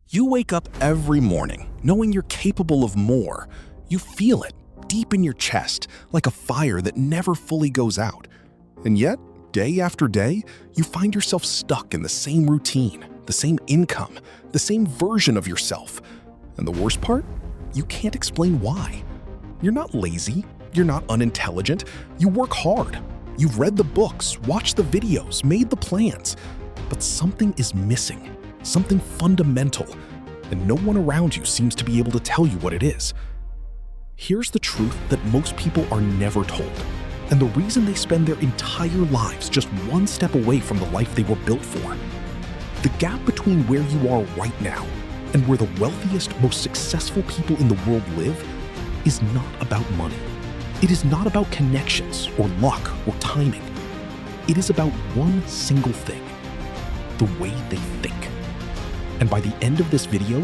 You wake up every morning knowing you're capable of more. You feel it deep in your chest, like a fire that never fully goes out. And yet, day after day, you find yourself stuck in the same routine, the same income, the same version of yourself. And the worst part? You can't explain why. You're not lazy. You're not unintelligent. You work hard. You've read the books, watched the videos, made the plans. But something is missing, something fundamental, and no one around you seems to be able to tell you what it is. Here's the truth that most people are never told, and the reason they spend their entire lives just one step away from the life they were built for. The gap between where you are right now and where the wealthiest, most successful people in the world live is not about money. It is not about connections or luck or timing. It is about one single thing: the way they think. And by the end of this video,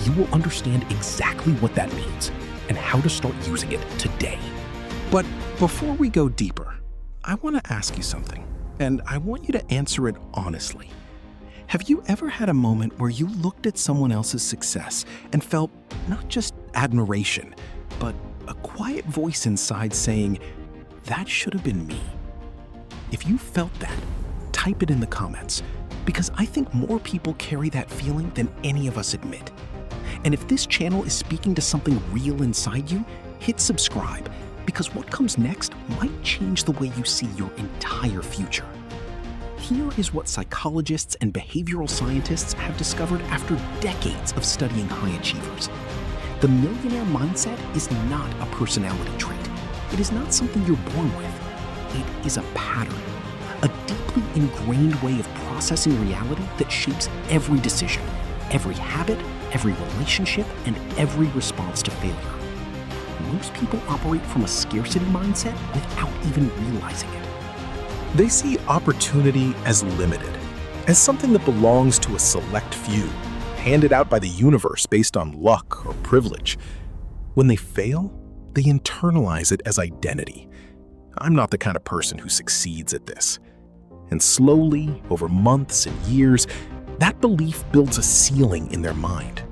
you will understand exactly what that means and how to start using it today. But before we go deeper, I want to ask you something, and I want you to answer it honestly. Have you ever had a moment where you looked at someone else's success and felt not just admiration, but a quiet voice inside saying, "That should have been me"? If you felt that, type it in the comments, because I think more people carry that feeling than any of us admit. And if this channel is speaking to something real inside you, hit subscribe, because what comes next might change the way you see your entire future. Here is what psychologists and behavioral scientists have discovered after decades of studying high achievers. The millionaire mindset is not a personality trait. It is not something you're born with. It is a pattern, a deeply ingrained way of processing reality that shapes every decision, every habit, every relationship, and every response to failure. Most people operate from a scarcity mindset without even realizing it. They see opportunity as limited, as something that belongs to a select few, handed out by the universe based on luck or privilege. When they fail, they internalize it as identity. I'm not the kind of person who succeeds at this. And slowly, over months and years, that belief builds a ceiling in their mind.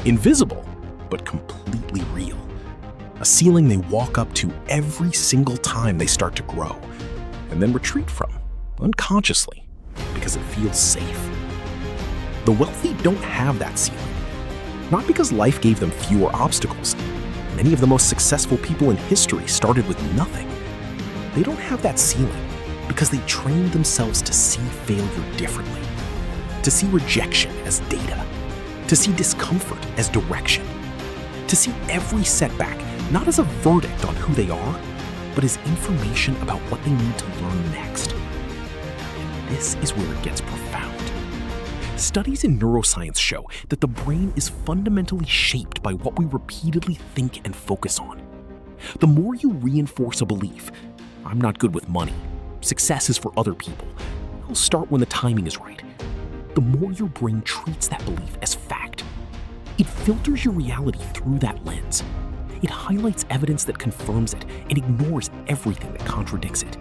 Invisible, but completely real. A ceiling they walk up to every single time they start to grow, and then retreat from, unconsciously, because it feels safe. The wealthy don't have that ceiling. Not because life gave them fewer obstacles. Many of the most successful people in history started with nothing. They don't have that ceiling because they trained themselves to see failure differently, to see rejection as data, to see discomfort as direction, to see every setback not as a verdict on who they are, but as information about what they need to learn next. And this is where it gets profound. Studies in neuroscience show that the brain is fundamentally shaped by what we repeatedly think and focus on. The more you reinforce a belief, "I'm not good with money, success is for other people, I'll start when the timing is right," the more your brain treats that belief as fact. It filters your reality through that lens. It highlights evidence that confirms it and ignores everything that contradicts it.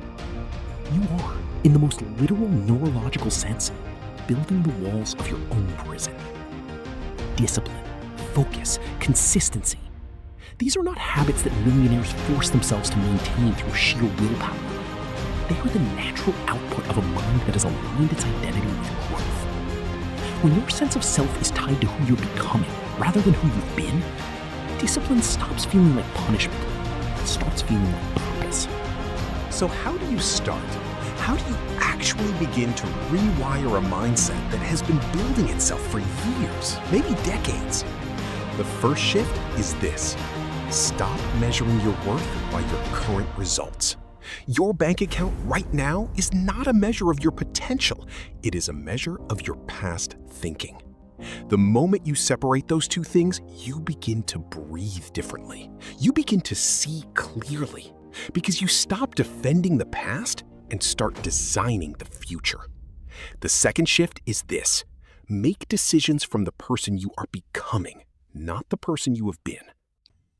You are, in the most literal neurological sense, building the walls of your own prison. Discipline, focus, consistency. These are not habits that millionaires force themselves to maintain through sheer willpower. They are the natural output of a mind that has aligned its identity with growth. When your sense of self is tied to who you're becoming rather than who you've been, discipline stops feeling like punishment. It starts feeling like purpose. So how do you start? How do you actually begin to rewire a mindset that has been building itself for years, maybe decades? The first shift is this: stop measuring your worth by your current results. Your bank account right now is not a measure of your potential. It is a measure of your past thinking. The moment you separate those two things, you begin to breathe differently. You begin to see clearly because you stop defending the past and start designing the future. The second shift is this: make decisions from the person you are becoming, not the person you have been.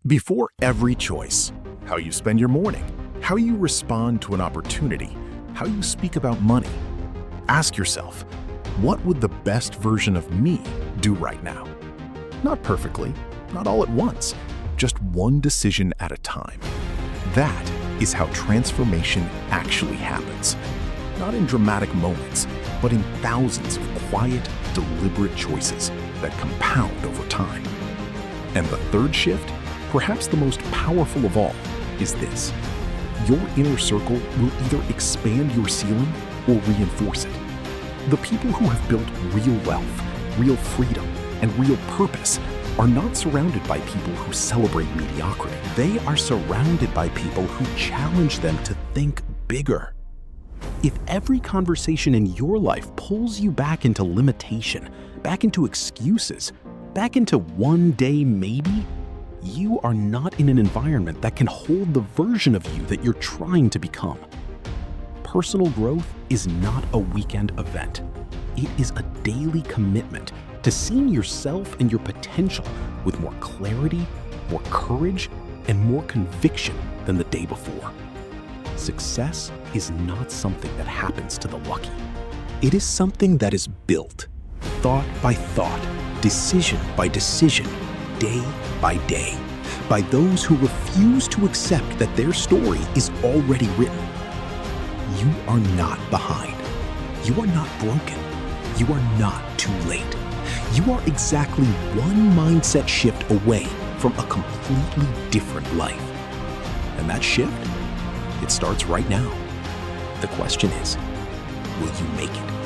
Before every choice, how you spend your morning, how you respond to an opportunity, how you speak about money, ask yourself, what would the best version of me do right now? Not perfectly, not all at once, just one decision at a time. That is how transformation actually happens. Not in dramatic moments, but in thousands of quiet, deliberate choices that compound over time. And the third shift, perhaps the most powerful of all, is this. Your inner circle will either expand your ceiling or reinforce it. The people who have built real wealth, real freedom, and real purpose are not surrounded by people who celebrate mediocrity. They are surrounded by people who challenge them to think bigger. If every conversation in your life pulls you back into limitation, back into excuses, back into one day maybe, you are not in an environment that can hold the version of you that you're trying to become. Personal growth is not a weekend event. It is a daily commitment to seeing yourself and your potential with more clarity, more courage, and more conviction than the day before. Success is not something that happens to the lucky. It is something that is built, thought by thought, decision by decision, day by day, by those who refuse to accept that their story is already written. You are not behind. You are not broken. You are not too late. You are exactly one mindset shift away from a completely different life. And that shift, it starts right now. The question is, will you make it?